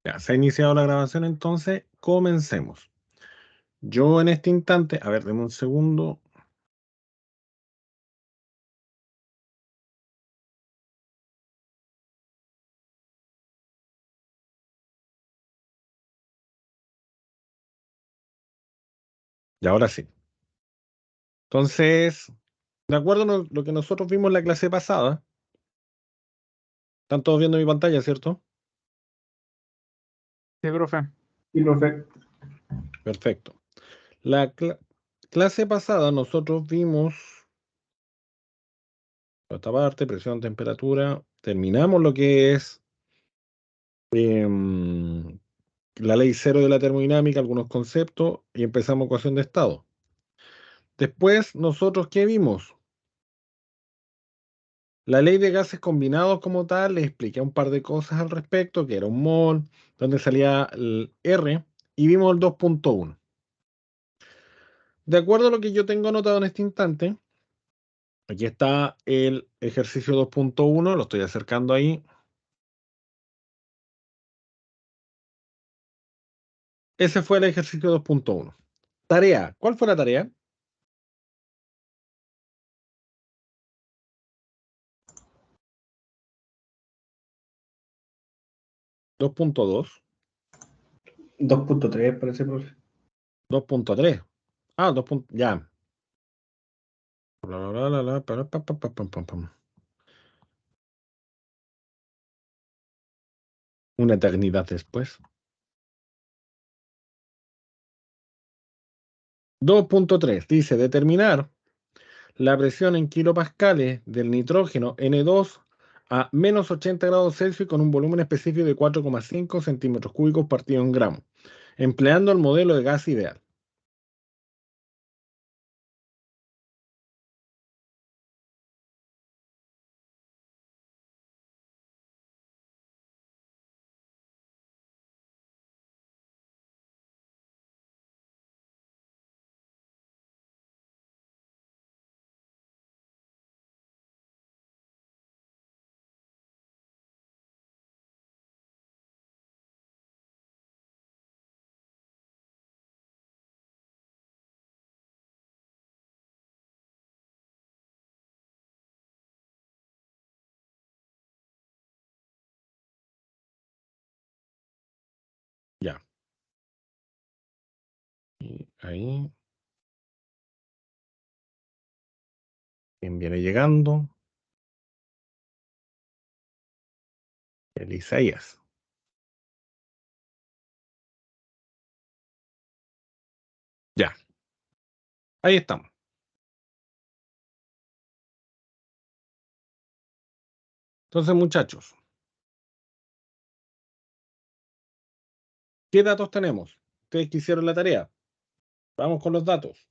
Ya, se ha iniciado la grabación, entonces comencemos. Yo en este instante, a ver, deme un segundo. Y ahora sí. Entonces, de acuerdo a lo que nosotros vimos en la clase pasada, están todos viendo mi pantalla, ¿cierto? Sí, profe. Sí, profe. Perfecto. La clase pasada nosotros vimos esta parte, presión, temperatura, terminamos lo que es la ley cero de la termodinámica, algunos conceptos, y empezamos ecuación de estado. Después, nosotros, ¿qué vimos? La ley de gases combinados como tal, les expliqué un par de cosas al respecto, que era un mol, donde salía el R, y vimos el 2.1. De acuerdo a lo que yo tengo anotado en este instante, aquí está el ejercicio 2.1, lo estoy acercando ahí. Ese fue el ejercicio 2.1. Tarea, ¿cuál fue la tarea? ¿2.2? 2.3 parece, profe. 2.3. Ah, 2. Ya. Una eternidad después. 2.3 dice determinar la presión en kilopascales del nitrógeno N2 a menos 80 grados Celsius con un volumen específico de 4,5 centímetros cúbicos partido en gramos, empleando el modelo de gas ideal. Ya. Y ahí. ¿Quién viene llegando? El Isaías. Ya. Ahí estamos. Entonces, muchachos, ¿qué datos tenemos? Ustedes que hicieron la tarea. Vamos con los datos.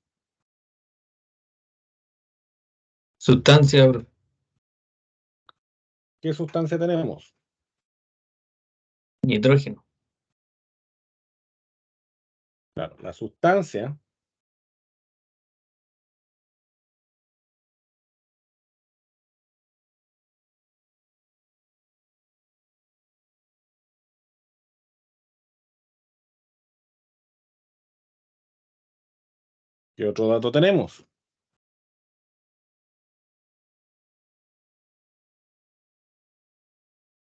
Sustancia, profe. ¿Qué sustancia tenemos? Nitrógeno. Claro, la sustancia. ¿Qué otro dato tenemos?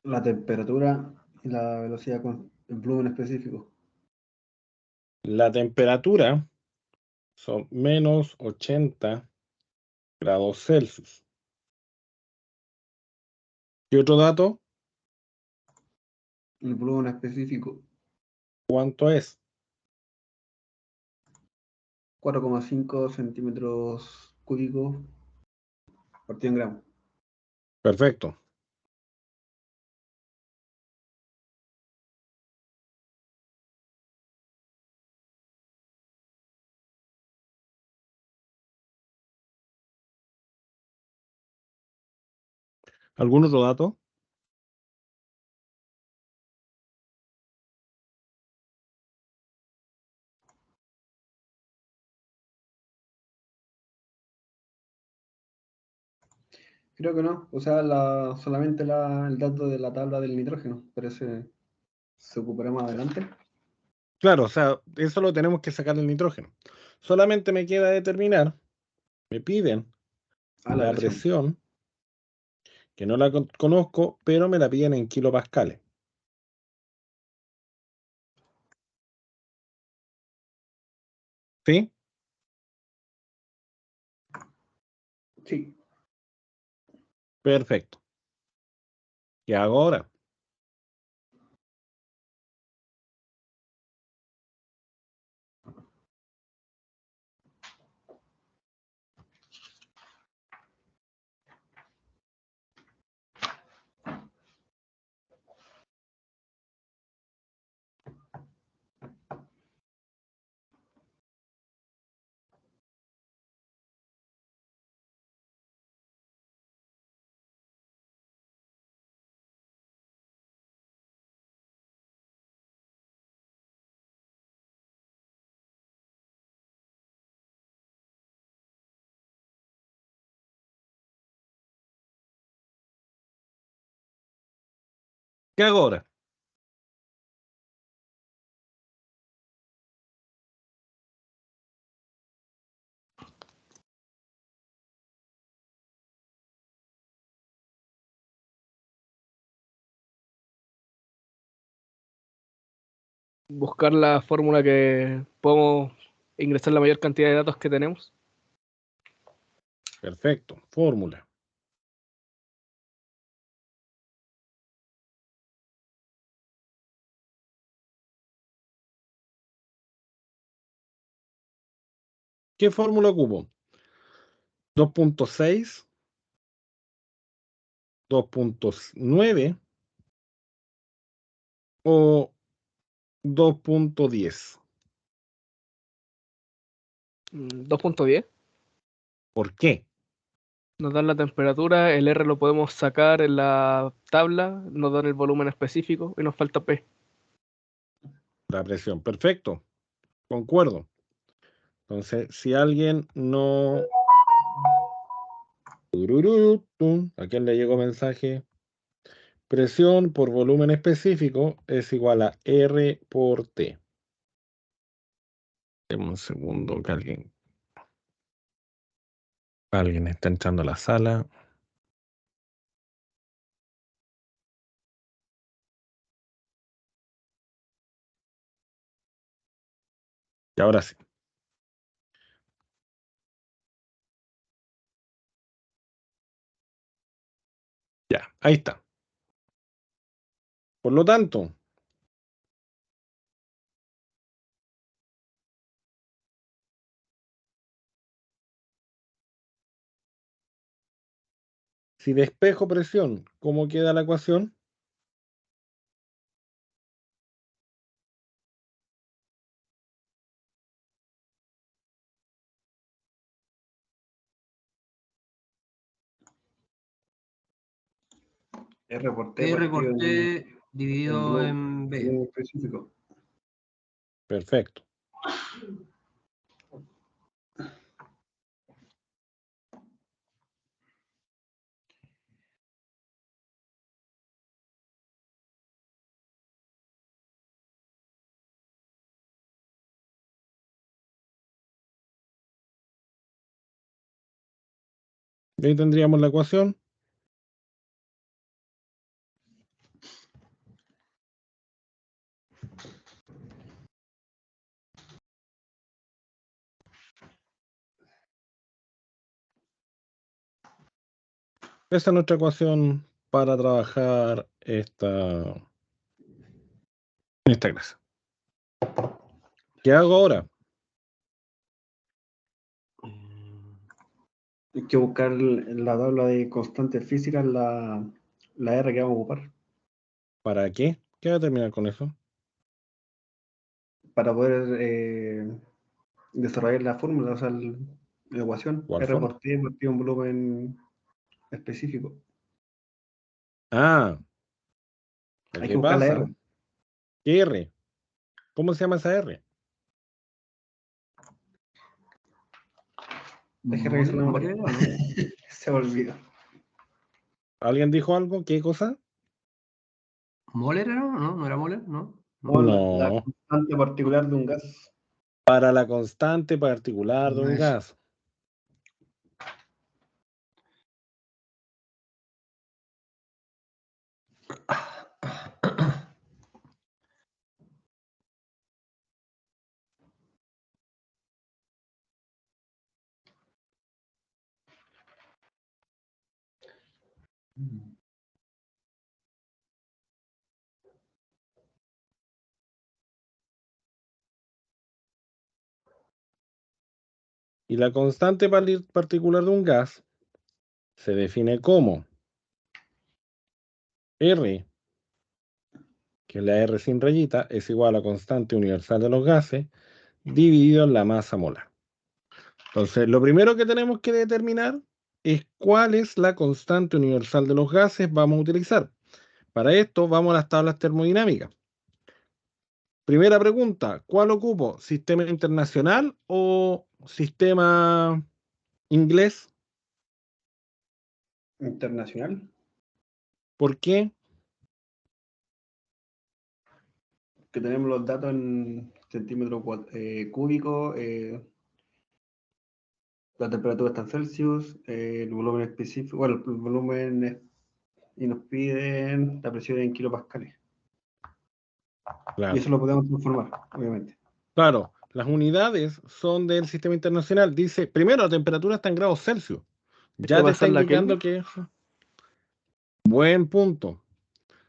La temperatura y la velocidad con el volumen específico. La temperatura son menos 80 grados Celsius. ¿Qué otro dato? El volumen específico. ¿Cuánto es? 4,5 centímetros cúbicos partido en gramos. Perfecto. ¿Algún otro dato? Creo que no. O sea, solamente el dato de la tabla del nitrógeno. Parece. ¿Se ocupará más adelante? Claro, o sea, eso lo tenemos que sacar del nitrógeno. Solamente me queda determinar, me piden La la presión, que no la conozco, pero me la piden en kilopascales. ¿Sí? Sí. Perfecto. ¿Qué hago ahora? ¿Qué hago ahora? Buscar la fórmula que podemos ingresar la mayor cantidad de datos que tenemos. Perfecto. Fórmula. ¿Qué fórmula ocupo? 2.6, 2.9 o 2.10. 2.10. ¿Por qué? Nos dan la temperatura, el R lo podemos sacar en la tabla, nos dan el volumen específico y nos falta P. La presión. Perfecto. Concuerdo. Entonces, si alguien no... ¿A quién le llegó mensaje? Presión por volumen específico es igual a R por T. Deme un segundo que alguien está entrando a la sala. Y ahora sí. Ya, ahí está. Por lo tanto, si despejo presión, ¿cómo queda la ecuación? R por T R partido por T dividido volumen en B. específico. Perfecto. Y ahí tendríamos la ecuación. Esa es nuestra ecuación para trabajar esta clase. ¿Qué hago ahora? Hay que buscar en la tabla de constantes físicas la R que vamos a ocupar ¿Para qué? ¿Qué va a terminar con eso? para poder desarrollar la fórmula, o sea, la ecuación. ¿Cuál R fórmula? por T partido en volumen específico. Ah, Hay que ¿qué buscar la pasa? R. ¿Qué R? ¿Cómo se llama esa R? Deje revisar la memoria. ¿no? Se me olvidó. ¿Alguien dijo algo? ¿Qué cosa? ¿Moller era? ¿No? ¿No era Moller? ¿No? O la No. constante particular de un gas. Para la constante particular de un Eso. gas. Y la constante particular de un gas se define como R, que es la R sin rayita, es igual a la constante universal de los gases, dividido en la masa molar. Entonces, lo primero que tenemos que determinar es cuál es la constante universal de los gases vamos a utilizar. Para esto vamos a las tablas termodinámicas. Primera pregunta, ¿cuál ocupo? ¿Sistema internacional o sistema inglés? Internacional. ¿Por qué? Que tenemos los datos en centímetros cúbicos, la temperatura está en Celsius, el volumen específico, bueno, el volumen y nos piden la presión en kilopascales. Claro. Y eso lo podemos transformar, obviamente. Claro, las unidades son del sistema internacional. Dice, primero, la temperatura está en grados Celsius. Ya ¿Esto va te a está ser la indicando Kelvin? que... Buen punto.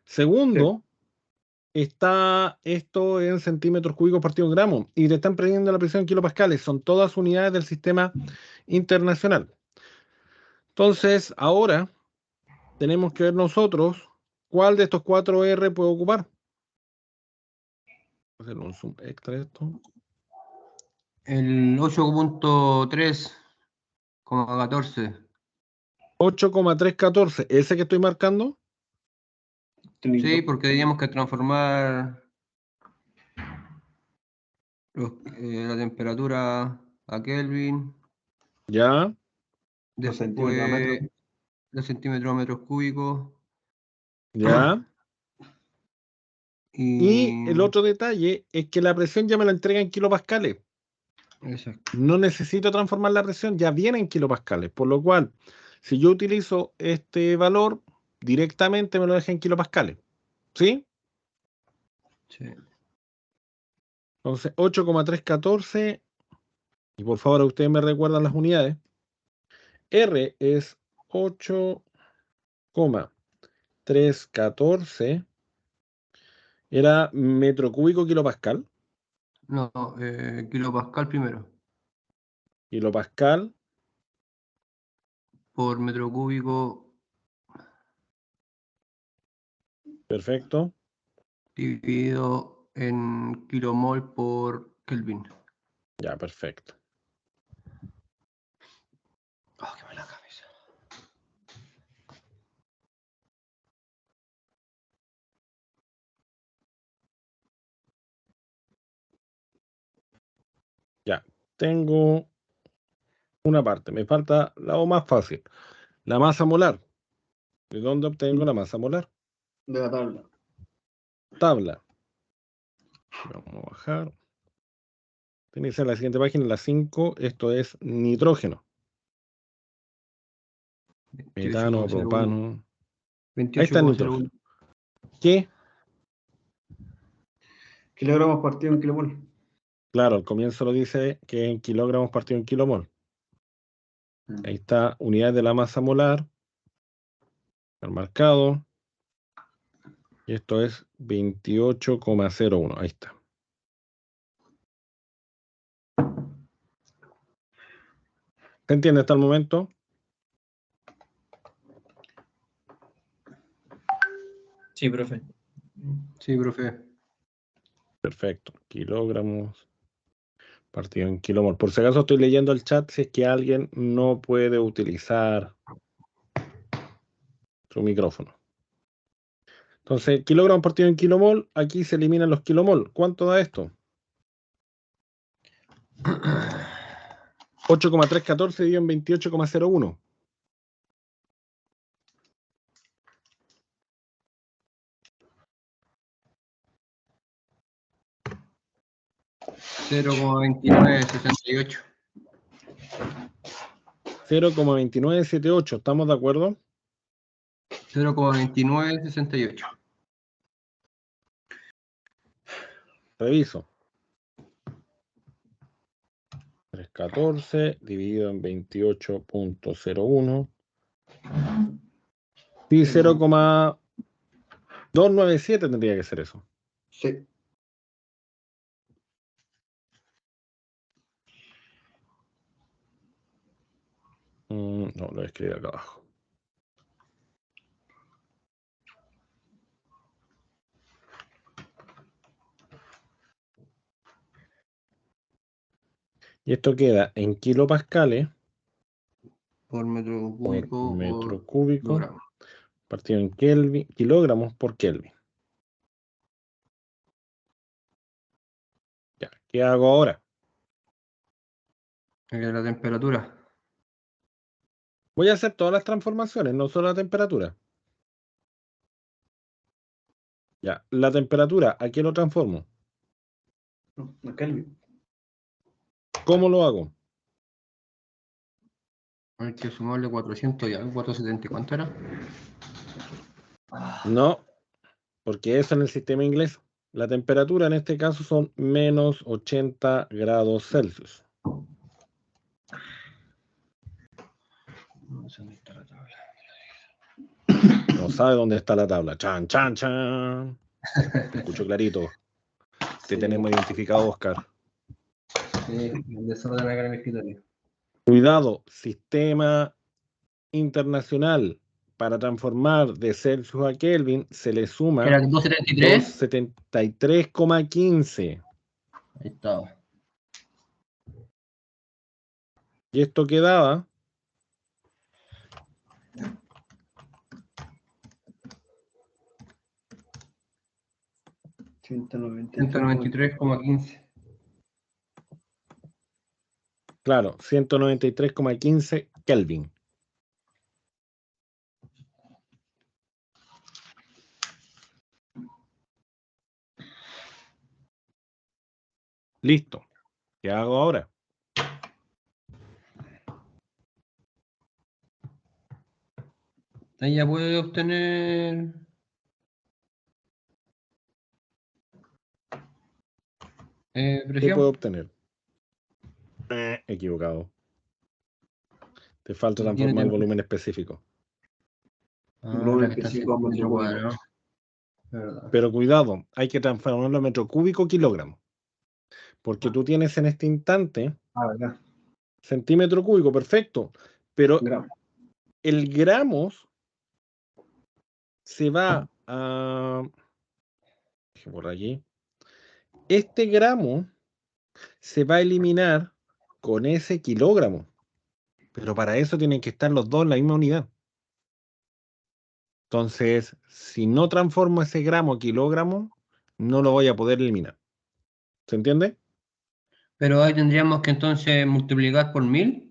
Segundo, está esto en centímetros cúbicos partido en gramos y te están pidiendo la presión en kilopascales. Son todas unidades del sistema internacional. Entonces, ahora tenemos que ver nosotros cuál de estos 4 R puedo ocupar. Voy a hacer un zoom extra de esto. El 8.3,14. 8,314. ¿Ese que estoy marcando? Sí, porque teníamos que transformar la temperatura a Kelvin, Ya. Los centímetros a metro. después los centímetros a metros cúbicos. Ya. Y Y el otro detalle es que la presión ya me la entrega en kilopascales. exacto. No necesito transformar la presión, ya viene en kilopascales. Por lo cual, si yo utilizo este valor, directamente me lo deja en kilopascales. ¿Sí? Sí. Entonces, 8,314. Y por favor, ustedes me recuerdan las unidades. R es 8,314. Era metro cúbico kilopascal. No, kilopascal primero, Kilopascal. por metro cúbico Perfecto. dividido en kilomol por Kelvin. Ya, perfecto. Oh, qué mala cabeza. Ya. Tengo una parte. Me falta la O más fácil. La masa molar. ¿De dónde obtengo la masa molar? De la tabla. Tabla. Vamos a bajar. Tenéis en la siguiente página, la 5. Esto es nitrógeno. Metano, 28,01. propano. Ahí está el 28,01. nitrógeno. ¿Qué? Kilogramos partido en kilomol. Claro, al comienzo lo dice que en kilogramos partido en kilomol. Ahí está, unidad de la masa molar. El marcado. Y esto es 28,01. Ahí está. ¿Se entiende hasta el momento? Sí, profe. Sí, profe. Perfecto. Kilogramos partido en kilomol. Por si acaso estoy leyendo el chat si es que alguien no puede utilizar su micrófono. Entonces, kilogramos partido en kilomol, aquí se eliminan los kilomol. ¿Cuánto da esto? 8,314 dividido en 28,01. 0,2968. 0,2978, ¿estamos de acuerdo? 0,2968. Reviso. 314 dividido en 28.01. Sí, 0,297 tendría que ser eso. Sí. No, lo voy a escribir acá abajo. Y esto queda en kilopascales Por metro por cúbico. metro cúbico kilogramo. partido en Kelvin, kilogramos por Kelvin. Ya, ¿qué hago ahora? La temperatura. Voy a hacer todas las transformaciones, no solo la temperatura. Ya, la temperatura, ¿a qué lo transformo? No, no, Kelvin. ¿Cómo lo hago? Hay que sumarle 400 y algo, 470. ¿Cuánto era? No, porque eso en el sistema inglés. La temperatura en este caso son menos 80 grados Celsius. No sé dónde está la tabla. No sabe dónde está la tabla. Chan, chan, chan. Te escucho clarito. Te Sí. tenemos identificado, Oscar. Sí, el desorden acá en el escritorio. Cuidado, sistema internacional. Para transformar de Celsius a Kelvin se le suma Era 273. 273,15. Ahí estaba. Y esto quedaba 193,15. claro, 193,15 Kelvin. Listo. ¿Qué hago ahora? Ahí ya puede obtener. ¿Qué Presión. puedo obtener? Equivocado. Te falta transformar el volumen específico. Volumen La que está en específico a metro centímetro cúbico. cuadrado. Verdad. Pero cuidado, hay que transformarlo a metro cúbico kilogramo. Porque tú tienes en este instante ¿Verdad? centímetro cúbico, perfecto. Pero Gramo. el gramos se va a... por aquí. Este gramo se va a eliminar con ese kilogramo. Pero para eso tienen que estar los dos en la misma unidad. Entonces, si no transformo ese gramo a kilogramo, no lo voy a poder eliminar. ¿Se entiende? Pero ahí tendríamos que entonces multiplicar por 1000.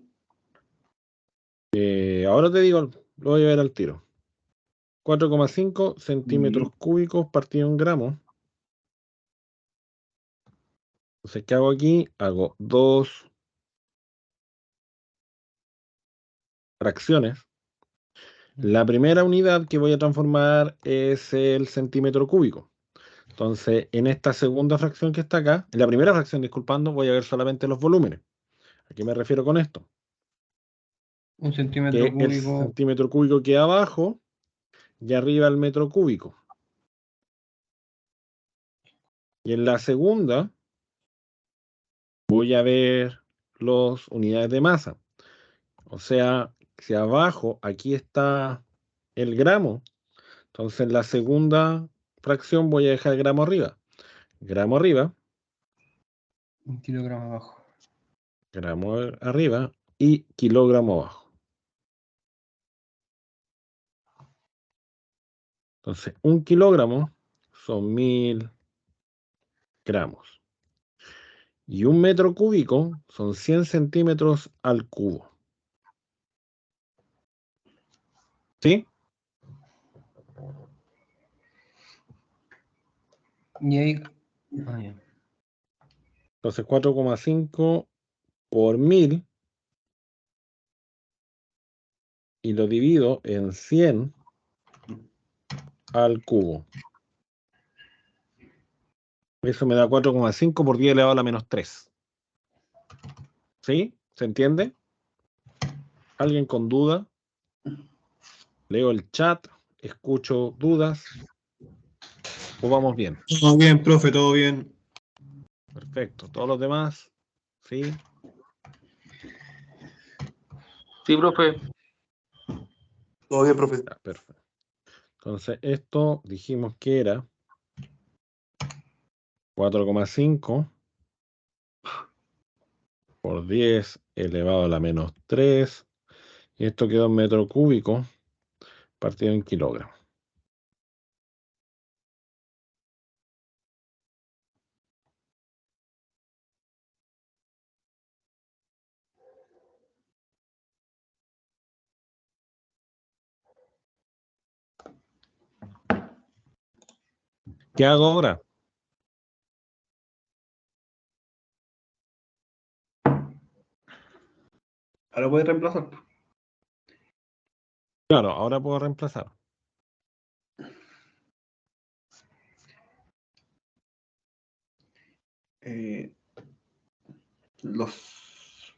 Ahora te digo, lo voy a ver al tiro. 4,5 centímetros cúbicos partido en gramos. Entonces, ¿qué hago aquí? Hago dos fracciones. La primera unidad que voy a transformar es el centímetro cúbico. Entonces, en esta segunda fracción que está acá, en la primera fracción, disculpando, voy a ver solamente los volúmenes. ¿A qué me refiero con esto? Un centímetro Que el cúbico. centímetro cúbico queda abajo y arriba el metro cúbico. Y en la segunda voy a ver las unidades de masa. O sea, si abajo aquí está el gramo, entonces en la segunda fracción voy a dejar el gramo arriba. Gramo arriba, Un kilogramo abajo. gramo arriba y kilogramo abajo. Entonces, 1 kilogramo son 1000 gramos. Y 1 metro cúbico son 100 centímetros al cubo. ¿Sí? Y ahí. Ah, ya. Entonces 4,5 por 1000 y lo divido en 100 al cubo. Eso me da 4,5 por 10 elevado a la menos 3. ¿Sí? ¿Se entiende? ¿Alguien con duda? Leo el chat, escucho dudas. ¿O vamos bien? Todo bien, profe, todo bien. Perfecto. ¿Todos los demás? ¿Sí? Sí, profe. Todo bien, profe. Ya, perfecto. Entonces, esto dijimos que era 4,5 por 10 elevado a la menos 3. Y esto quedó en metro cúbico partido en kilogramos. ¿Qué hago ahora? Ahora puedes reemplazar. Claro, ahora puedo reemplazar. Los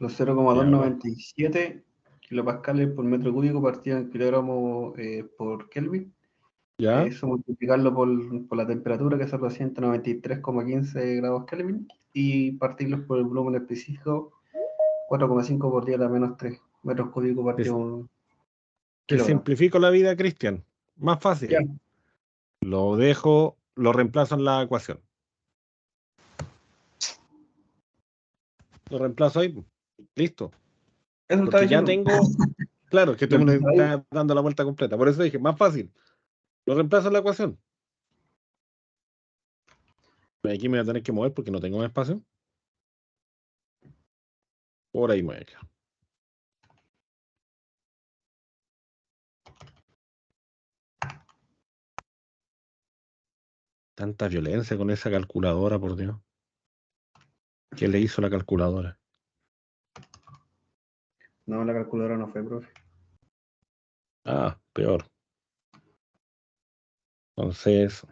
Los 0,297 kilopascales por metro cúbico partido en kilogramos por Kelvin. ¿Ya? Eso multiplicarlo por la temperatura, que son los 193,15 grados Kelvin, y partirlos por el volumen específico, 4,5 por 10 a la menos 3 metros cúbicos partido un Te kilogramo. simplifico la vida, Cristian. Más Ya. fácil. Lo dejo, lo reemplazo en la ecuación. Lo reemplazo ahí. Listo. Eso está Porque ya diciendo. tengo. Claro, que tú me lo Reemplazar ahí. estás dando la vuelta completa. Por eso dije, más fácil. Lo reemplazo en la ecuación. Aquí me voy a tener que mover porque no tengo más espacio. Por ahí me voy a quedar. Tanta violencia con esa calculadora, por Dios. ¿Qué le hizo la calculadora? No, la calculadora no fue, profe. Ah, peor. Entonces,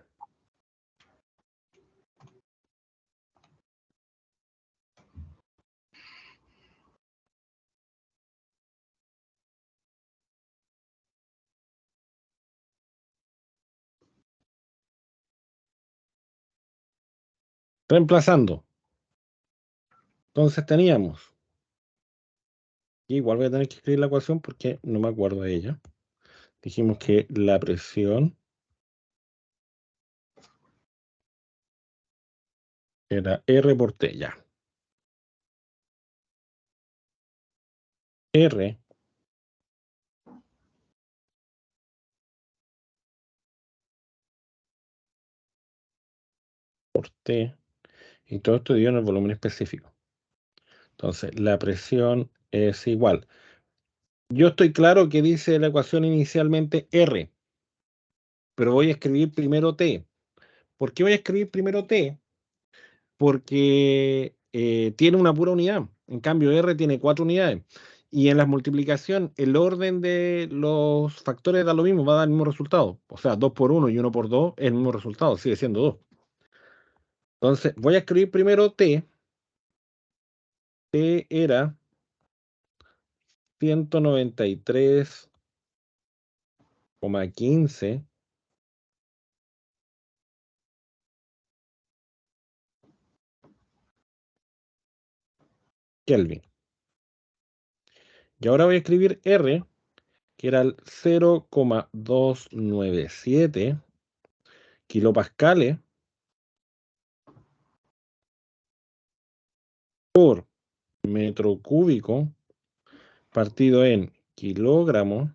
reemplazando. Entonces teníamos. Y igual voy a tener que escribir la ecuación porque no me acuerdo de ella. Dijimos que la presión era R por T, ya. R por T. Y todo esto dio en el volumen específico. Entonces, la presión es igual. Yo estoy claro que dice la ecuación inicialmente R, pero voy a escribir primero T. ¿Por qué voy a escribir primero T? Porque tiene una pura unidad. En cambio, R tiene 4 unidades. Y en la multiplicación, el orden de los factores da lo mismo, va a dar el mismo resultado. O sea, 2 por 1 y 1 por 2 es el mismo resultado, sigue siendo 2. Entonces, voy a escribir primero T. T era 193,15 Kelvin. Y ahora voy a escribir R, que era el 0,297 kilopascales por metro cúbico partido en kilogramos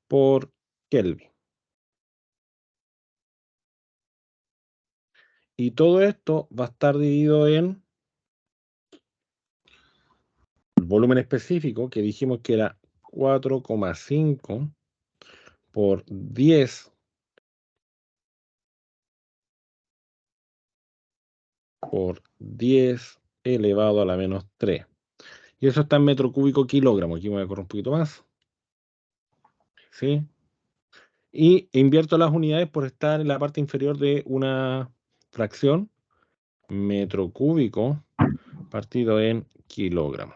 por Kelvin. Y todo esto va a estar dividido en el volumen específico, que dijimos que era 4,5 por 10 por 10 elevado a la menos 3. Y eso está en metro cúbico kilogramo. Aquí me voy a correr un poquito más. ¿Sí? Y invierto las unidades por estar en la parte inferior de una fracción. Metro cúbico partido en kilogramo.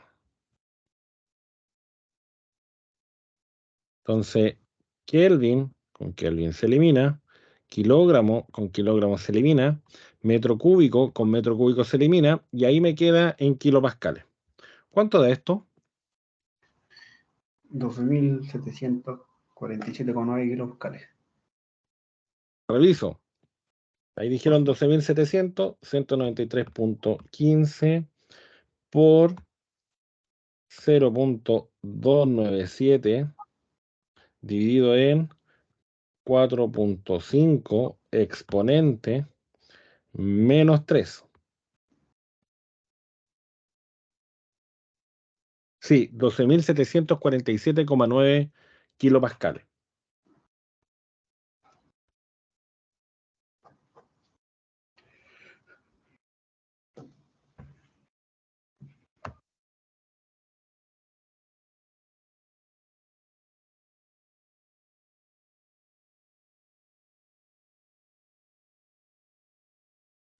Entonces, Kelvin con Kelvin se elimina. Kilogramo con kilogramo se elimina. Metro cúbico con metro cúbico se elimina. Y ahí me queda en kilopascales. ¿Cuánto da esto? 12.747,9 kilopascales. Reviso. Ahí dijeron 12.700, 193.15 por 0.297 dividido en 4.5 exponente menos 3. Sí, 12.747,9 kilopascales.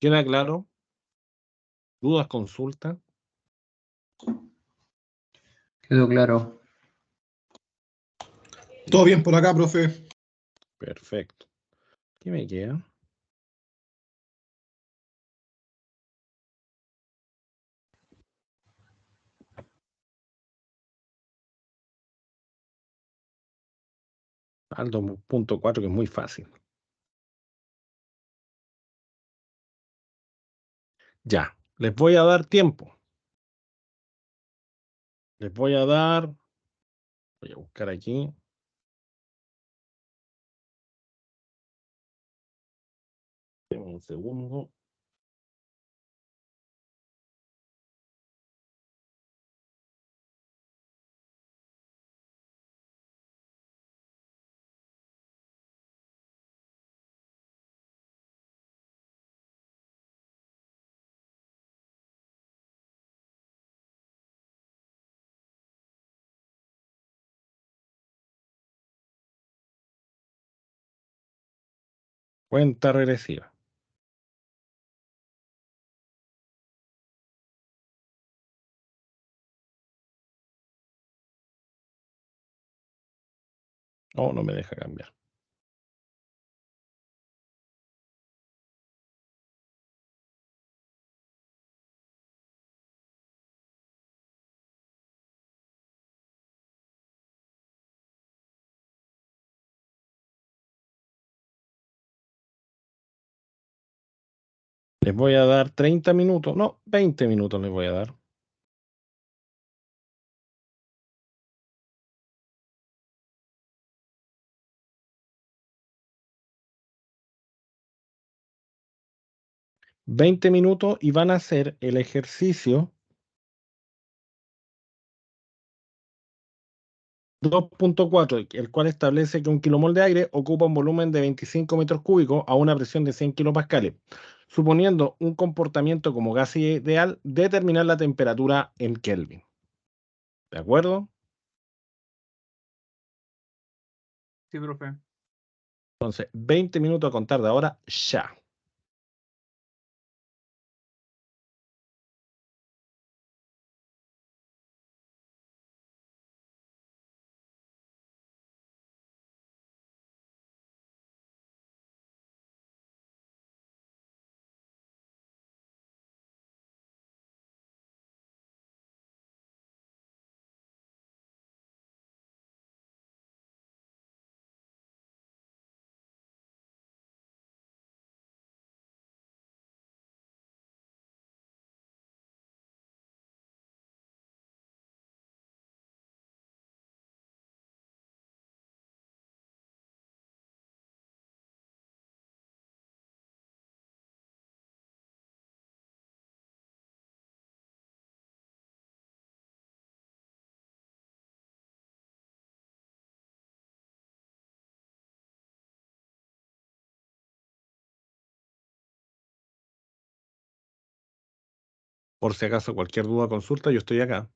¿Queda claro? ¿Dudas, consultas? Quedó claro. Todo bien por acá, profe. Perfecto. ¿Qué me queda? Al 2.4, que es muy fácil. Ya, les voy a dar tiempo. Les voy a dar... Voy a buscar aquí. Un segundo. Cuenta regresiva. Oh, no me deja cambiar. Les voy a dar 30 minutos. No, 20 minutos les voy a dar. $20 y van a hacer el ejercicio 2.4, el cual establece que un kilomol de aire ocupa un volumen de 25 metros cúbicos a una presión de 100 kilopascales. Suponiendo un comportamiento como gas ideal, determinar la temperatura en Kelvin. ¿De acuerdo? Sí, profe. Entonces, 20 minutos a contar de ahora, ya. Por si acaso, cualquier duda, consulta, yo estoy acá.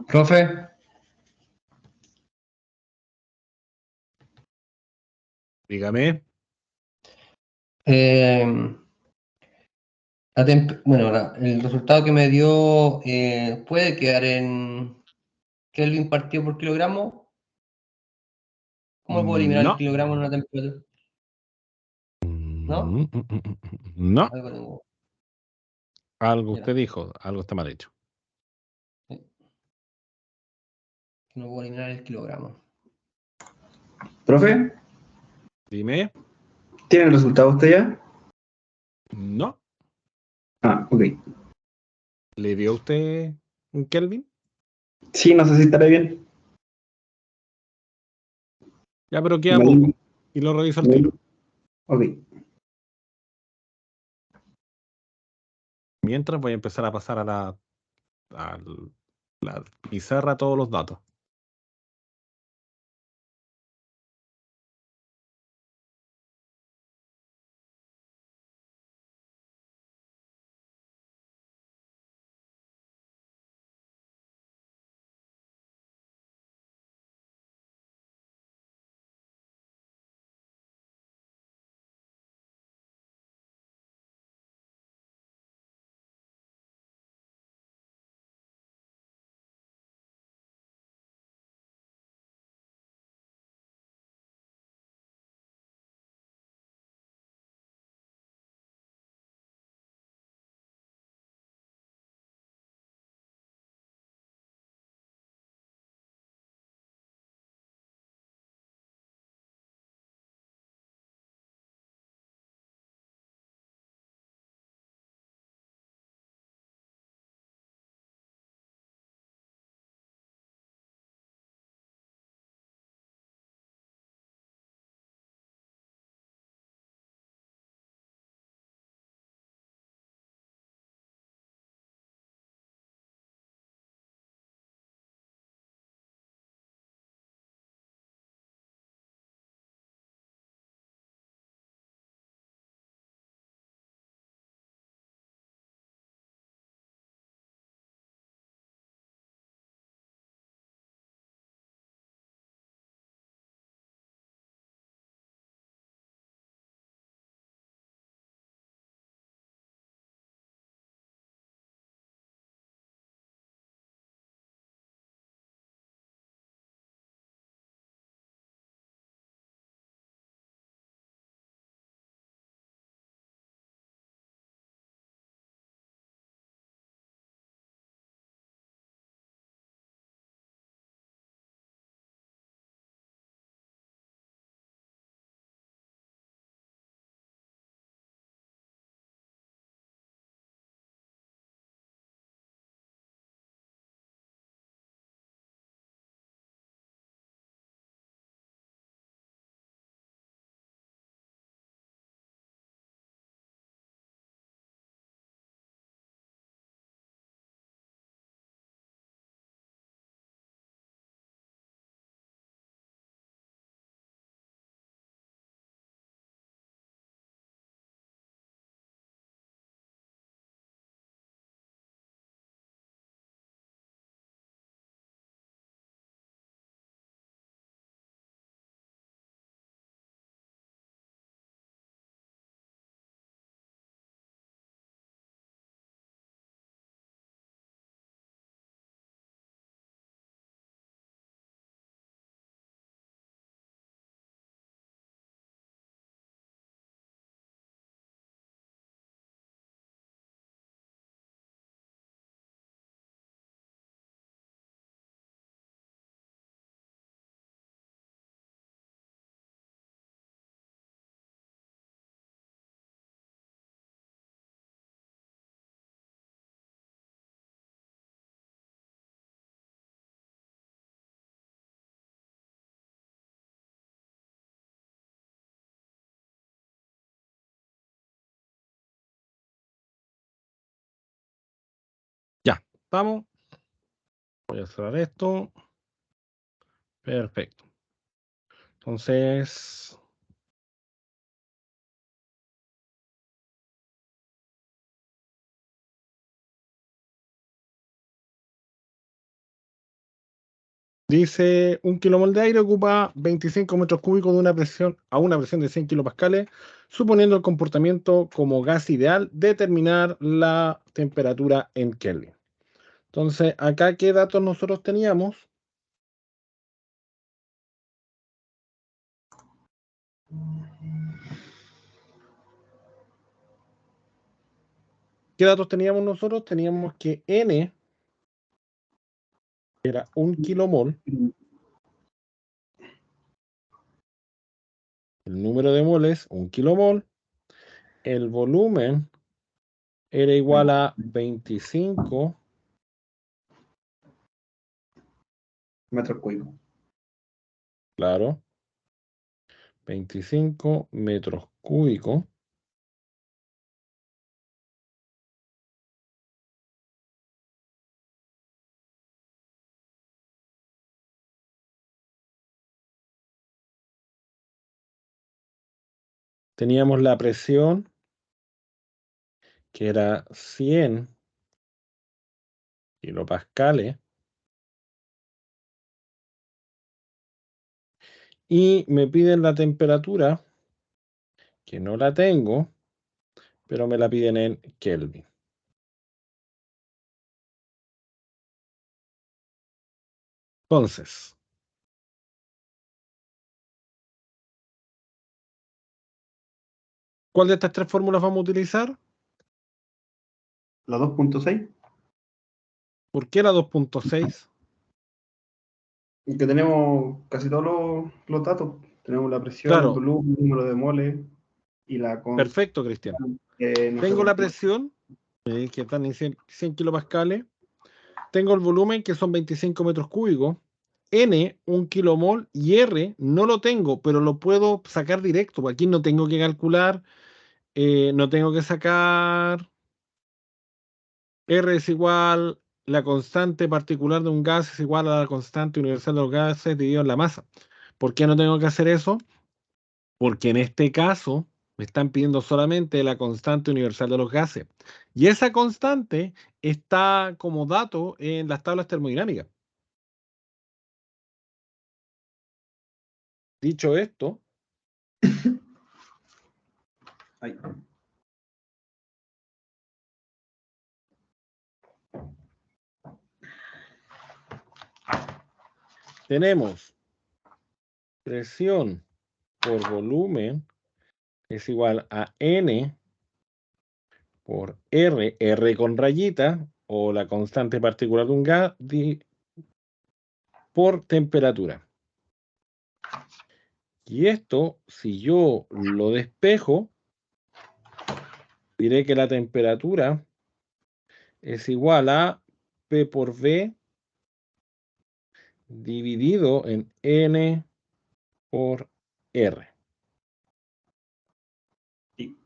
Profe, Dígame. eh, bueno, el resultado que me dio puede quedar en Kelvin partido por kilogramo. ¿Cómo puedo eliminar el No. kilogramo en una temperatura? ¿No? No. Algo tengo. Algo Ya, usted dijo, algo está mal hecho. que no puedo eliminar el kilogramo. Profe, Dime. ¿tiene el resultado usted ya? No. Ah, ok. ¿Le dio usted un Kelvin? Sí, no sé si estaré bien. Ya, pero queda Me poco. di- Y lo reviso al me tiro. di- Ok. Mientras voy a empezar a pasar a la pizarra todos los datos. Ya, vamos. Voy a cerrar esto. Perfecto. Entonces, Dice, un kilomol de aire ocupa 25 metros cúbicos de una presión a una presión de 100 kilopascales, suponiendo el comportamiento como gas ideal, determinar la temperatura en Kelvin. Entonces, acá, ¿qué datos nosotros teníamos? ¿Qué datos teníamos nosotros? Teníamos que N era 1 kilomol, el número de moles, 1 kilomol, el volumen era igual a 25 metros cúbicos. claro, 25 metros cúbicos. Teníamos la presión, que era 100 kilopascales, y me piden la temperatura, que no la tengo, pero me la piden en Kelvin. Entonces, ¿cuál de estas tres fórmulas vamos a utilizar? La 2.6, ¿Por qué la 2.6? que tenemos casi todos los datos. Tenemos la presión, el Claro, volumen, el número de moles y la perfecto, Cristian. no sé Tengo por la qué. presión, que están en 100 kilopascales. Tengo el volumen, que son 25 metros cúbicos. N, 1 kilomol. Y R, no lo tengo, pero lo puedo sacar directo. Porque aquí no tengo que calcular, no tengo que sacar. R es igual, la constante particular de un gas es igual a la constante universal de los gases dividido en la masa. ¿Por qué no tengo que hacer eso? Porque en este caso me están pidiendo solamente la constante universal de los gases. Y esa constante está como dato en las tablas termodinámicas. Dicho esto, Ay, tenemos presión por volumen es igual a N por R con rayita, o la constante particular de un gas, por temperatura. Y esto, si yo lo despejo, diré que la temperatura es igual a P por V dividido en N por R. sí.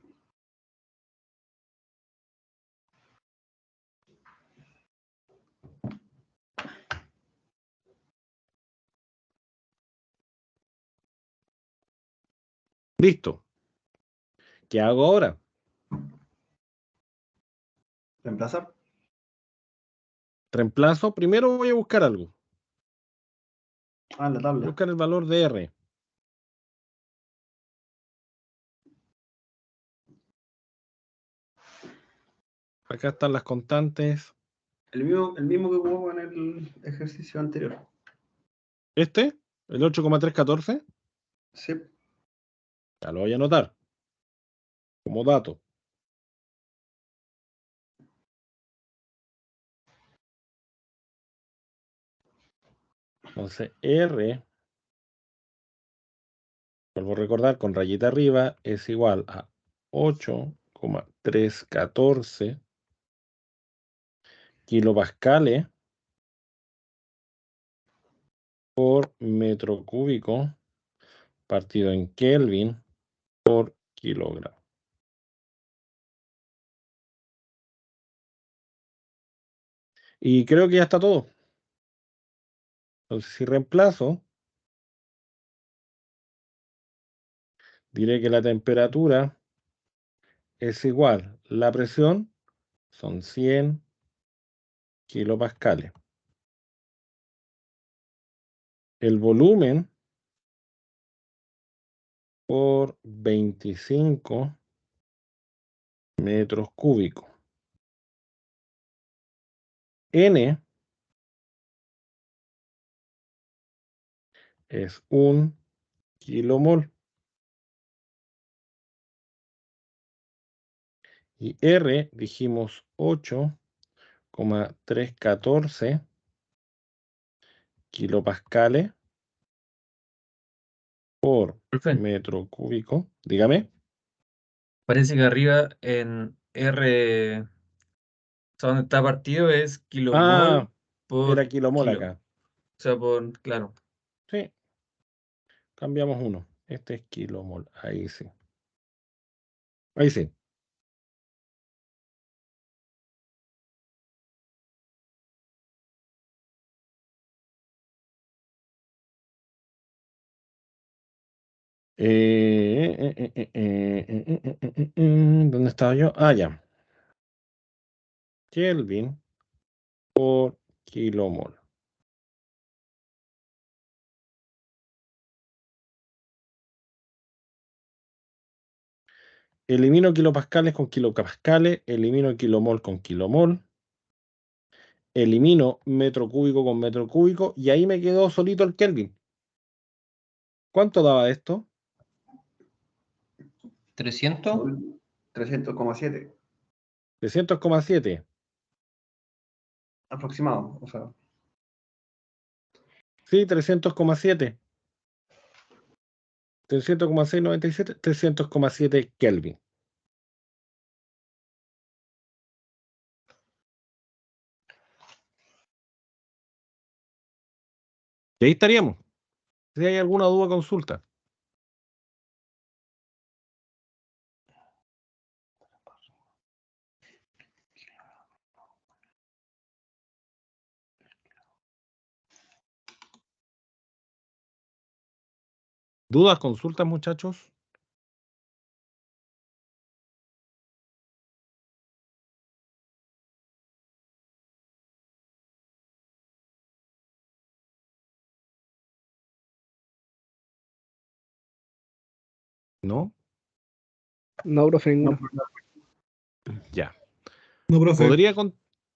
Listo. ¿Qué hago ahora? Reemplazar. Reemplazo. Primero voy a buscar algo. Ah, la Voy a tabla. buscar el valor de R. Acá están las constantes. El mismo que jugamos en el ejercicio anterior. Este, el 8,314, Sí. ya lo voy a anotar como dato. Entonces, R, vuelvo a recordar, con rayita arriba, es igual a 8,314 kilopascales por metro cúbico partido en Kelvin por kilogramo. Y creo que ya está todo. Entonces, si reemplazo, diré que la temperatura es igual. La presión son 100 kilopascales. el volumen por 25 metros cúbicos. N es 1 kilomol. Y R dijimos 8,314 kilopascales por Profe, metro cúbico. Dígame. parece que arriba en R, o sea, donde está partido es kilomol Era por kilomol kilo. acá. O sea, por, claro. Sí, cambiamos uno. Este es kilomol. Ahí sí. Ahí sí. ¿Dónde estaba yo? Ah, ya. Kelvin por kilomol. Elimino kilopascales con kilopascales, elimino kilomol con kilomol, elimino metro cúbico con metro cúbico y ahí me quedó solito el Kelvin. ¿Cuánto daba esto? 300. 300,7 300,7. aproximado. O sea, Sí, 300,7. 300,697, 300,7 Kelvin. Y ahí estaríamos. Si hay alguna duda, consulta. ¿Dudas, consultas, muchachos? ¿No? No, profe, ninguna. Ya. No, profe.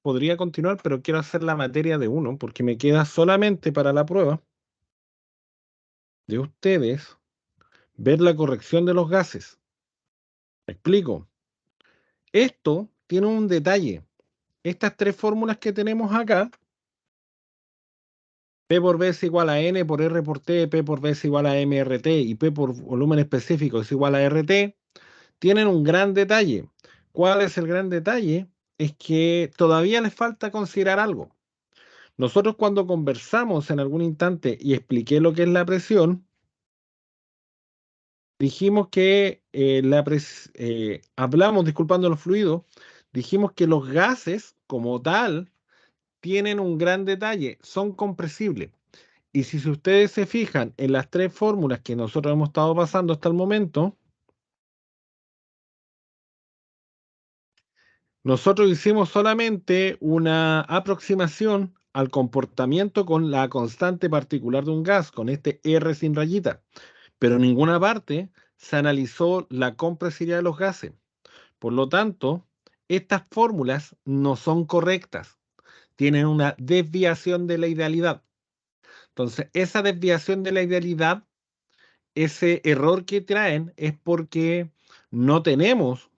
Podría continuar, pero quiero hacer la materia de uno, porque me queda solamente para la prueba de ustedes ver la corrección de los gases. ¿Me explico? Esto tiene un detalle. Estas tres fórmulas que tenemos acá, P por V es igual a N por R por T, P por V es igual a MRT y P por volumen específico es igual a RT, tienen un gran detalle. ¿Cuál es el gran detalle? Es que todavía les falta considerar algo. Nosotros cuando conversamos en algún instante y expliqué lo que es la presión, dijimos que hablamos, disculpando los fluidos, dijimos que los gases como tal tienen un gran detalle, son compresibles. Y si ustedes se fijan en las tres fórmulas que nosotros hemos estado pasando hasta el momento, nosotros hicimos solamente una aproximación al comportamiento con la constante particular de un gas, con este R sin rayita, pero en ninguna parte se analizó la compresibilidad de los gases. Por lo tanto, estas fórmulas no son correctas, tienen una desviación de la idealidad. Entonces, esa desviación de la idealidad, ese error que traen es porque no tenemos,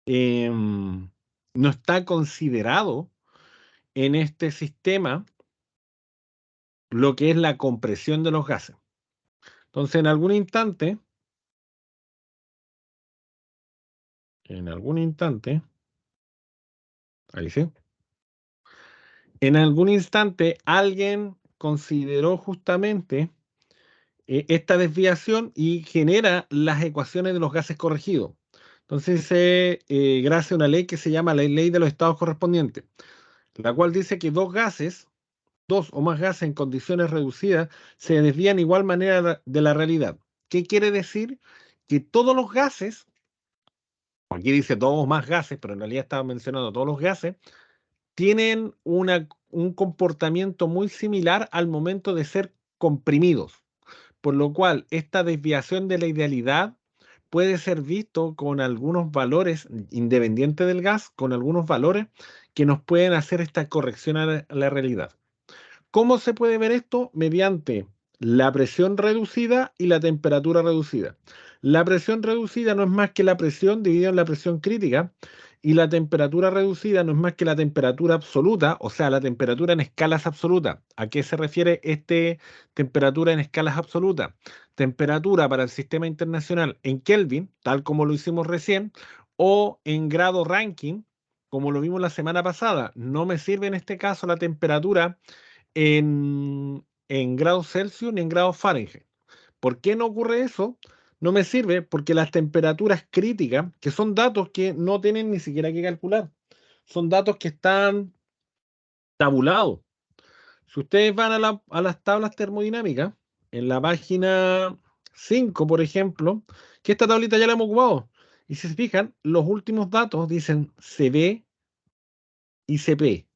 no está considerado en este sistema lo que es la compresión de los gases. Entonces, en algún instante, ahí sí, en algún instante alguien consideró justamente esta desviación y genera las ecuaciones de los gases corregidos. Entonces, gracias a una ley que se llama la ley de los estados correspondientes, la cual dice que dos o más gases en condiciones reducidas se desvían de igual manera de la realidad. ¿Qué quiere decir? Que todos los gases, aquí dice dos o más gases, pero en realidad estaba mencionando todos los gases, tienen un comportamiento muy similar al momento de ser comprimidos, por lo cual esta desviación de la idealidad puede ser visto con algunos valores, independiente del gas, con algunos valores que nos pueden hacer esta corrección a la realidad. ¿Cómo se puede ver esto? Mediante la presión reducida y la temperatura reducida. La presión reducida no es más que la presión dividida en la presión crítica, y la temperatura reducida no es más que la temperatura absoluta, o sea, la temperatura en escalas absolutas. ¿A qué se refiere temperatura en escalas absolutas? Temperatura para el sistema internacional en Kelvin, tal como lo hicimos recién, o en grado Rankine, como lo vimos la semana pasada. No me sirve en este caso la temperatura en grados Celsius ni en grados Fahrenheit. ¿Por qué no ocurre eso? No me sirve porque las temperaturas críticas, que son datos que no tienen ni siquiera que calcular, son datos que están tabulados. Si ustedes van a las tablas termodinámicas, en la página 5, por ejemplo, que esta tablita ya la hemos ocupado, y si se fijan, los últimos datos dicen CB y CP.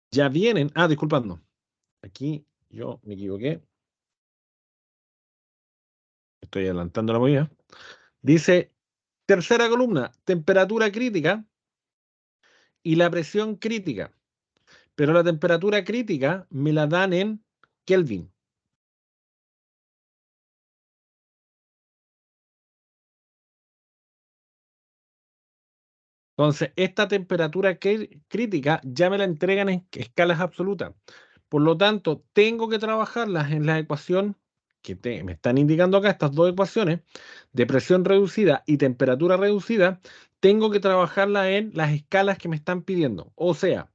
Ya vienen, disculpando, aquí yo me equivoqué. Estoy adelantando la movida. Dice, tercera columna, temperatura crítica y la presión crítica. Pero la temperatura crítica me la dan en Kelvin. Entonces, esta temperatura crítica ya me la entregan en escalas absolutas. Por lo tanto, tengo que trabajarlas en la ecuación que me están indicando acá, estas dos ecuaciones, de presión reducida y temperatura reducida, tengo que trabajarlas en las escalas que me están pidiendo. O sea,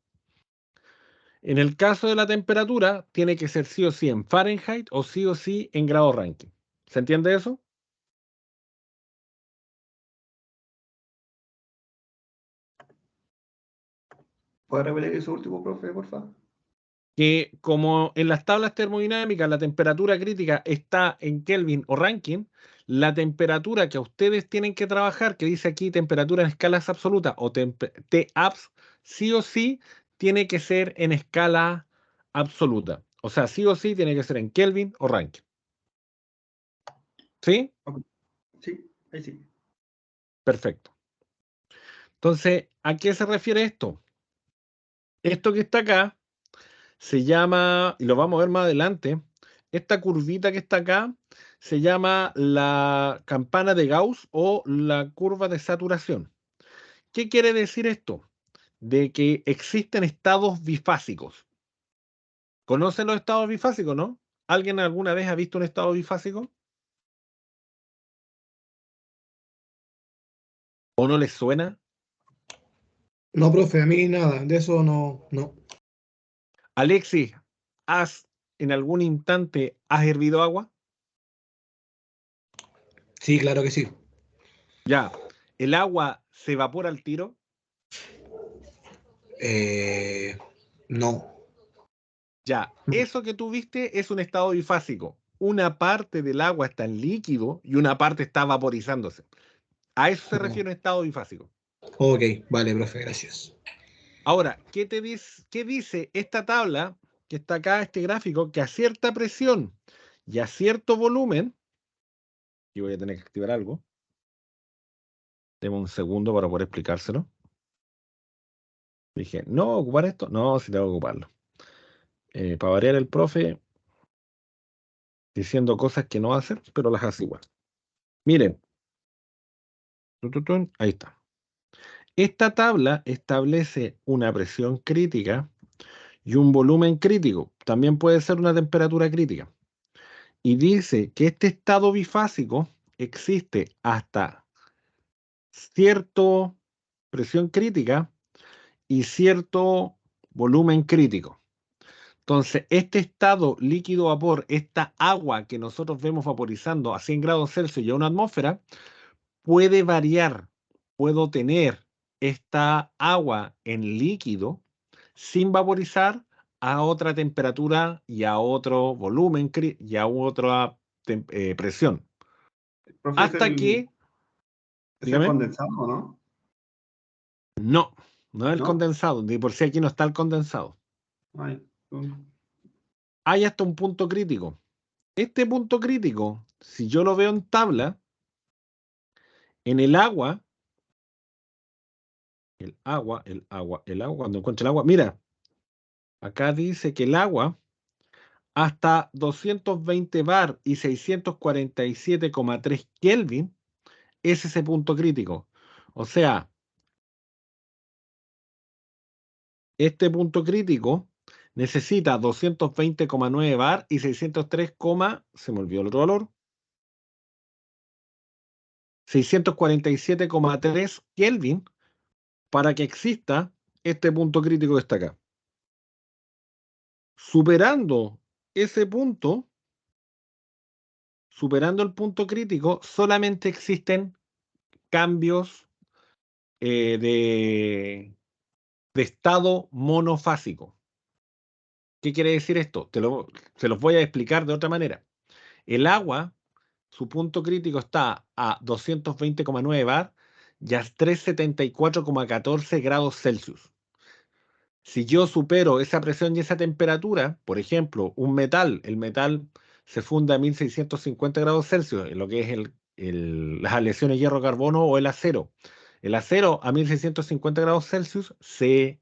en el caso de la temperatura, tiene que ser sí o sí en Fahrenheit o sí en grado Rankine. ¿Se entiende eso? ¿Puede repetir eso último, profe, por favor? Que como en las tablas termodinámicas la temperatura crítica está en Kelvin o Rankine, la temperatura que ustedes tienen que trabajar, que dice aquí temperatura en escalas absolutas o TAPS, sí o sí tiene que ser en escala absoluta. O sea, sí o sí tiene que ser en Kelvin o Rankine. ¿Sí? Okay. Sí, ahí sí. Perfecto. Entonces, ¿a qué se refiere esto? Esto que está acá se llama, y lo vamos a ver más adelante, esta curvita que está acá se llama la campana de Gauss o la curva de saturación. ¿Qué quiere decir esto? De que existen estados bifásicos. ¿Conocen los estados bifásicos, no? ¿Alguien alguna vez ha visto un estado bifásico? ¿O no les suena? No, profe, a mí nada, de eso no. Alexis, en algún instante has hervido agua? Sí, claro que sí. Ya. ¿El agua se evapora al tiro? No. Ya, eso que tú viste es un estado bifásico. Una parte del agua está en líquido y una parte está vaporizándose. A eso se refiere un estado bifásico. Ok, vale, profe, gracias. Ahora, ¿qué dice esta tabla que está acá, este gráfico? Que a cierta presión y a cierto volumen, y voy a tener que activar algo. Deme un segundo para poder explicárselo. Dije, ¿no ocupar esto? No, sí tengo que ocuparlo. Para variar el profe diciendo cosas que no va a hacer, pero las hace igual. Miren. Ahí está. Esta tabla establece una presión crítica y un volumen crítico. También puede ser una temperatura crítica. Y dice que este estado bifásico existe hasta cierta presión crítica y cierto volumen crítico. Entonces, este estado líquido-vapor, esta agua que nosotros vemos vaporizando a 100 grados Celsius y a una atmósfera, puede variar. Puedo tener esta agua en líquido sin vaporizar a otra temperatura y a otro volumen y a otra presión. Profe, Hasta que, ¿es el dígame, condensado, no? No, no es el ¿No? condensado. De por sí aquí no está el condensado. Ay, Hay hasta un punto crítico. Este punto crítico, si yo lo veo en tabla, en el agua, cuando encuentre el agua, mira, acá dice que el agua hasta 220 bar y 647,3 Kelvin es ese punto crítico. O sea, este punto crítico necesita 220,9 bar y 603, se me olvidó el otro valor, 647,3 Kelvin para que exista este punto crítico que está acá. Superando ese punto, superando el punto crítico, solamente existen cambios de estado monofásico. ¿Qué quiere decir esto? Se los voy a explicar de otra manera. El agua, su punto crítico está a 220,9 bar y a 374,14 grados Celsius. Si yo supero esa presión y esa temperatura, por ejemplo, el metal se funde a 1650 grados Celsius, en lo que es las aleaciones hierro-carbono o el acero. El acero a 1650 grados Celsius se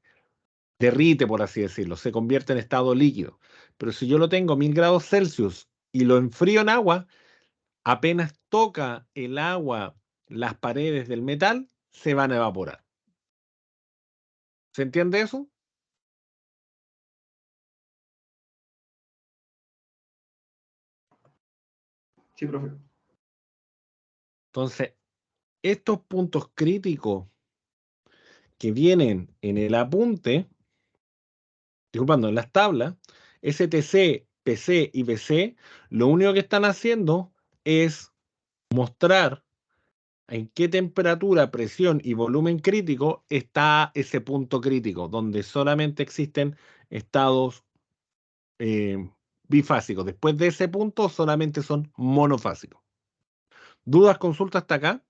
derrite, por así decirlo, se convierte en estado líquido. Pero si yo lo tengo a 1000 grados Celsius y lo enfrío en agua, apenas toca el agua las paredes del metal, se van a evaporar. ¿Se entiende eso? sí, profe. Entonces, estos puntos críticos que vienen en el apunte, disculpando, en las tablas, STC, PC y BC, lo único que están haciendo es mostrar en qué temperatura, presión y volumen crítico está ese punto crítico, donde solamente existen estados bifásicos. Después de ese punto solamente son monofásicos. ¿Dudas, consultas hasta acá?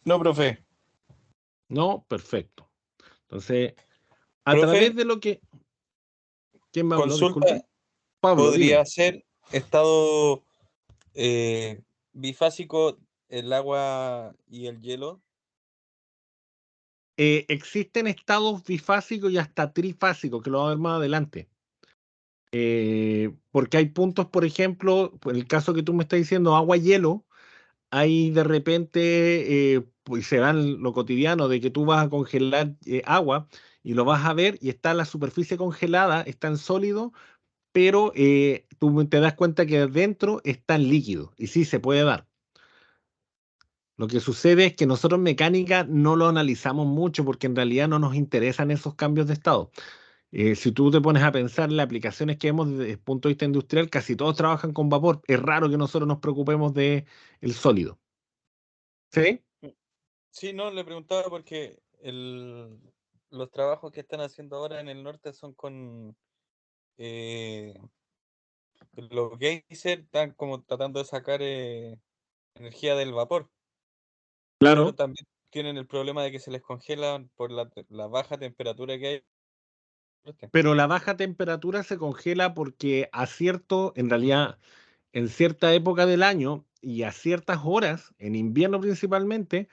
No, profe. No, perfecto. Entonces, a Profe, través de lo que... ¿Quién me habló? consulta, Disculpe. Pablo, ¿podría dime. ser estado bifásico el agua y el hielo? Existen estados bifásicos y hasta trifásicos, que lo vamos a ver más adelante. Porque hay puntos, por ejemplo, en el caso que tú me estás diciendo, agua-hielo, hay de repente, pues se da en lo cotidiano de que tú vas a congelar agua y lo vas a ver y está la superficie congelada, está en sólido, pero tú te das cuenta que dentro está en líquido y sí se puede dar. Lo que sucede es que nosotros en mecánica no lo analizamos mucho porque en realidad no nos interesan esos cambios de estado. Si tú te pones a pensar en las aplicaciones que vemos desde el punto de vista industrial, casi todos trabajan con vapor. Es raro que nosotros nos preocupemos de el sólido. ¿Sí? Sí, no, le preguntaba porque los trabajos que están haciendo ahora en el norte son con los geysers, están como tratando de sacar energía del vapor, pero Claro. también tienen el problema de que se les congela por la baja temperatura que hay. Pero la baja temperatura se congela porque en realidad, en cierta época del año y a ciertas horas, en invierno principalmente,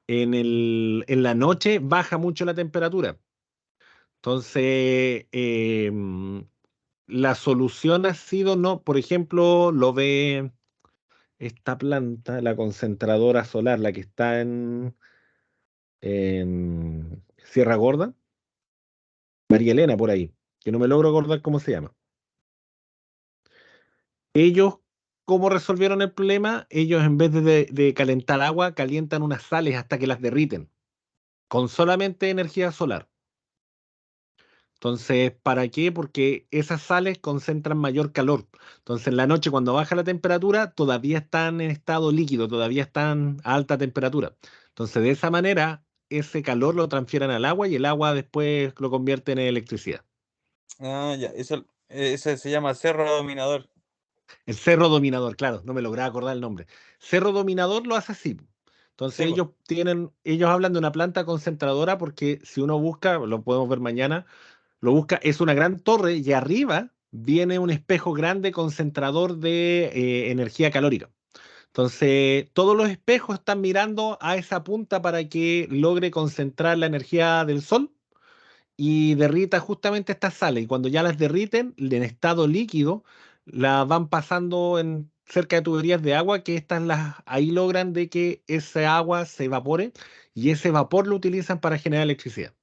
en la noche baja mucho la temperatura. Entonces, la solución ha sido, no, por ejemplo, lo ve esta planta, la concentradora solar, la que está en Sierra Gorda, María Elena, por ahí, que no me logro acordar cómo se llama. Ellos, ¿cómo resolvieron el problema? Ellos, en vez de calentar agua, calientan unas sales hasta que las derriten, con solamente energía solar. Entonces, ¿para qué? Porque esas sales concentran mayor calor. Entonces, en la noche, cuando baja la temperatura, todavía están en estado líquido, todavía están a alta temperatura. Entonces, de esa manera, ese calor lo transfieren al agua y el agua después lo convierte en electricidad. Ah, ya, eso se llama cerro dominador. El cerro dominador, claro, no me lograba acordar el nombre. Cerro dominador lo hace así. Entonces Sí, po. ellos hablan de una planta concentradora porque si uno busca, lo podemos ver mañana, lo busca, es una gran torre y arriba viene un espejo grande concentrador de energía calórica. Entonces, todos los espejos están mirando a esa punta para que logre concentrar la energía del sol y derrita justamente estas sales. Y cuando ya las derriten, en estado líquido, las van pasando en cerca de tuberías de agua, que ahí logran de que ese agua se evapore y ese vapor lo utilizan para generar electricidad.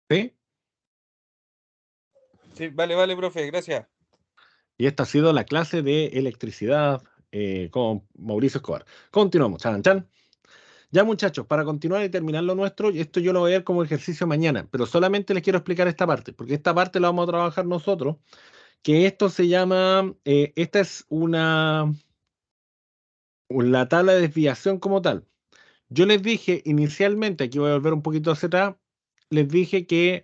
¿Sí? Sí, vale, profe, gracias. Y esta ha sido la clase de electricidad con Mauricio Escobar. Continuamos. Chan, chan. Ya muchachos, para continuar y terminar lo nuestro, esto yo lo voy a ver como ejercicio mañana, pero solamente les quiero explicar esta parte, porque esta parte la vamos a trabajar nosotros, que esto se llama, esta es la tabla de desviación como tal. Yo les dije inicialmente, aquí voy a volver un poquito hacia atrás, les dije que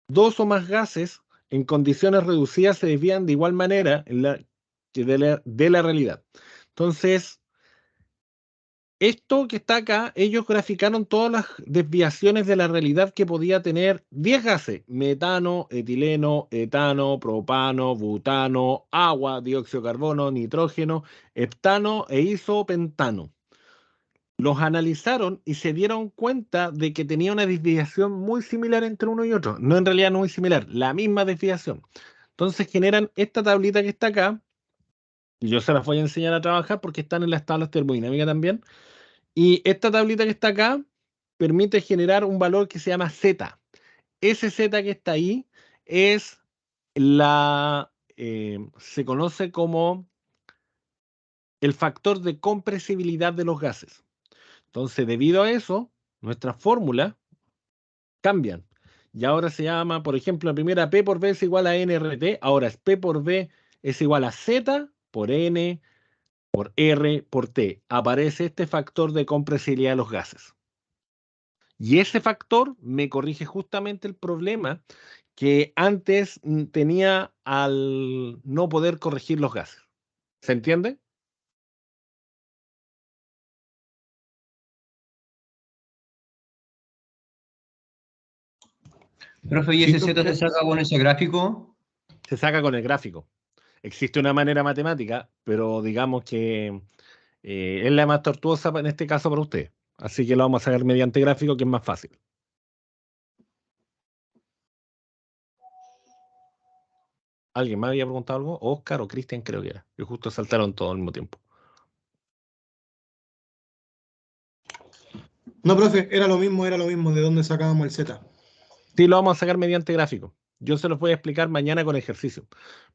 dos o más gases en condiciones reducidas se desvían de igual manera que de la realidad. Entonces, esto que está acá, ellos graficaron todas las desviaciones de la realidad que podía tener 10 gases: metano, etileno, etano, propano, butano, agua, dióxido de carbono, nitrógeno, heptano e isopentano. Los analizaron y se dieron cuenta de que tenía una desviación muy similar entre uno y otro. No, en realidad no muy similar, la misma desviación. Entonces generan esta tablita que está acá, y yo se las voy a enseñar a trabajar porque están en las tablas termodinámicas también. Y esta tablita que está acá permite generar un valor que se llama Z. Ese Z que está ahí es se conoce como el factor de compresibilidad de los gases. Entonces, debido a eso, nuestras fórmulas cambian. Y ahora se llama, por ejemplo, la primera P por V es igual a NRT, ahora es P por V es igual a Z por N por R por T. Aparece este factor de compresibilidad de los gases. Y ese factor me corrige justamente el problema que antes tenía al no poder corregir los gases. ¿Se entiende? Profe, ¿y Sí, ese Z se profe. saca con ese gráfico? Se saca con el gráfico. Existe una manera matemática, pero digamos que es la más tortuosa en este caso para usted. Así que lo vamos a sacar mediante gráfico, que es más fácil. ¿Alguien más había preguntado algo? Oscar o Cristian creo que era. Que justo saltaron todos al mismo tiempo. No, profe, era lo mismo de dónde sacábamos el Z. Sí, lo vamos a sacar mediante gráfico. Yo se los voy a explicar mañana con ejercicio,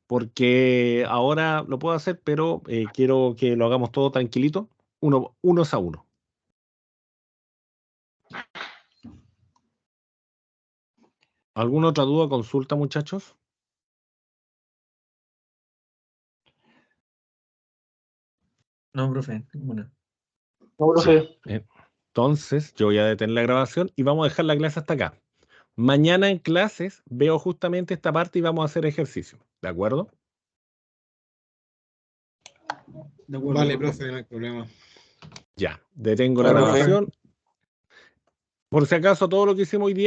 porque ahora lo puedo hacer, pero quiero que lo hagamos todo tranquilito, unos a uno. ¿Alguna otra duda, consulta, muchachos? No, profe, ninguna. No, profe. Entonces, yo voy a detener la grabación y vamos a dejar la clase hasta acá. Mañana en clases veo justamente esta parte y vamos a hacer ejercicio. ¿De acuerdo? De acuerdo, Vale, profe. profe, no hay problema. Ya, detengo la Vale, profe. grabación. Por si acaso, todo lo que hicimos hoy día